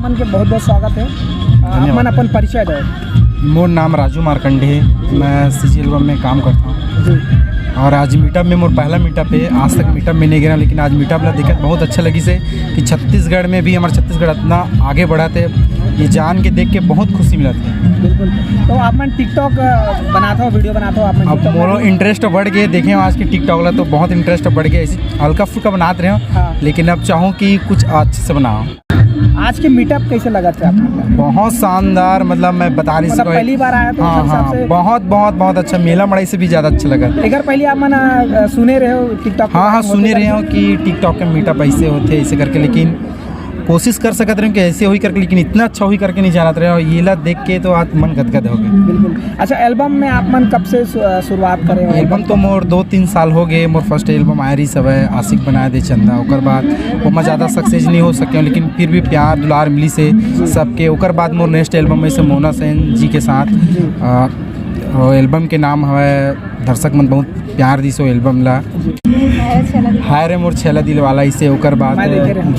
मन के बहुत बहुत स्वागत है। आप मन अपन परिचय दो। मोर नाम राजू मार्कंडे है, मैं सीजी एल्बम में काम करता हूँ जी। और आज मीटअप में मोर पहला मीटअप है। आज तक मीटअप में नहीं गया, लेकिन आज मीटअप ला दिक्कत बहुत अच्छा लगी से कि छत्तीसगढ़ में भी हमारे छत्तीसगढ़ इतना आगे बढ़ा थे, ये जान के देख के बहुत खुशी मिला थी। बिल्कुल। तो आप मन टिकटॉक बनाते हो, वीडियो बनाते हो आप मन? अब मोरो इंटरेस्ट बढ़ गए, देखें आज के टिकटॉक ला तो बहुत इंटरेस्ट बढ़ गया। ऐसे हल्का फुल्का बनाते रहे हो, हाँ। लेकिन अब चाहूँ कि कुछ अच्छे से बनाओ। आज के मीटअप कैसे लगा थे आपको? बहुत शानदार, मतलब मैं बता नहीं सकता। पहली बार आया तो हाँ हाँ, बहुत बहुत बहुत अच्छा, मेला मड़ाई से भी ज़्यादा अच्छा लगा। एक बार पहले आप मन सुने रहे हो टिकटॉक? हाँ, सुने रहे हो कि टिकटॉक के मीटअप ऐसे होते ऐसे करके, लेकिन कोशिश कर सकते रहे कि ऐसे हुई करके, लेकिन इतना अच्छा हुई करके नहीं जानते रहे। और ये ला देख के तो आज मन गदगद हो गए। बिल्कुल। अच्छा, एल्बम में आप मन कब से शुरुआत करे हो? एल्बम तो मोर 2-3 साल हो गए। मोर फर्स्ट एल्बम आयरी सब है, आशिक बनाया दे चंदा। ओकर बाद वो मैं ज़्यादा सक्सेस नहीं हो सके, लेकिन फिर भी प्यार दुलार मिली से सबके। ओकर बाद मोर नेक्स्ट एल्बम में से मोना सेन जी के साथ एल्बम के नाम है दर्शक मन बहुत प्यार दी सो एल्बम ला हाय रे मोर छेला दिल वाला। इसे ओकर बाद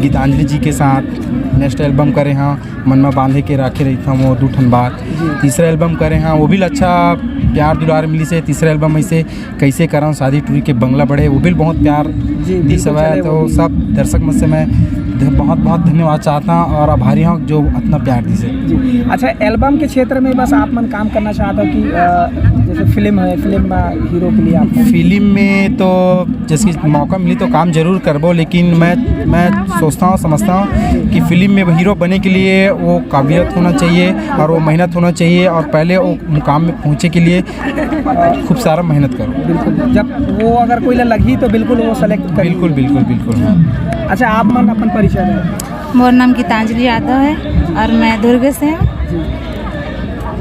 गीतांजलि जी के साथ नेक्स्ट एल्बम करे हाँ मन में बांधे के रखे रही था वो 2 ठन बात। तीसरा एल्बम करे हाँ, वो भी अच्छा प्यार दुलार मिली से। तीसरा एल्बम ऐसे कैसे कराऊँ शादी टूरी के बंगला बढ़े, वो भी बहुत प्यार दी सब है। तो सब दर्शक मन से मैं बहुत बहुत धन्यवाद चाहता हूँ और आभारी हूँ जो इतना प्यार दी से। जी। अच्छा, एल्बम के क्षेत्र में बस आप मन काम करना चाहते हो कि जैसे फिल्म है, फिल्म में हीरो के लिए आप? फिल्म में तो जैसे मौका मिली तो काम जरूर करबो, लेकिन मैं सोचता हूँ समझता हूँ कि फिल्म में हीरो बनने के लिए वो काबिलियत होना चाहिए और वो मेहनत होना चाहिए, और पहले वो मुकाम में पहुँचे के लिए खूब सारा मेहनत करो। बिल्कुल, जब वो अगर कोई लगी तो बिल्कुल वो सेलेक्ट कर। बिल्कुल बिल्कुल बिल्कुल। अच्छा, आप मन अपन परिचय दें। मोर नाम गीतांजलि यादव है और मैं दुर्ग से हूँ।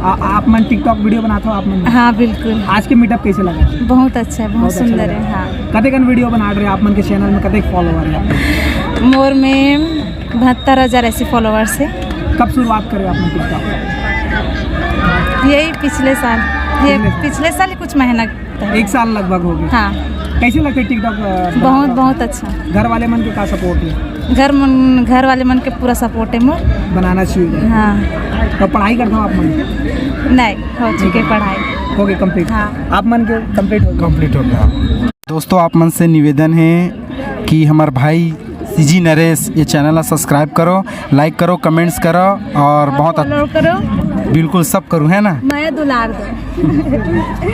आप मन टिकटॉक वीडियो बनाते हो आप मन? हाँ बिल्कुल। आज के मीटअप कैसे लगा? बहुत अच्छा है, बहुत सुंदर है। हाँ। कते कन वीडियो बना रहे आप मन के चैनल में? कते फॉलोवर है? मोर में 72,000 ऐसे फॉलोवर्स है। कब शुरुआत करे आपने टिकटॉक? यही पिछले साल ही कुछ महीना। 1 साल लगभग हो गया। हाँ। कैसे लगते टिकटॉक? बहुत अच्छा। घर वाले मन के का सपोर्ट है? घर वाले मन के पूरा सपोर्ट है मोर। बनाना चाहिए। हाँ। तो पढ़ाई करते हो आप मन? नहीं, हो चुके पढ़ाई। हो गई कंप्लीट? हाँ। आप मन के कंप्लीट हो गया। दोस्तों, आप मन से निवेदन है कि हमारे भाई सीजी नरेश ये चैनल सब्सक्राइब करो, लाइक करो, कमेंट्स करो और बहुत करो। बिल्कुल सब करूँ है ना, मैं दुलार दो।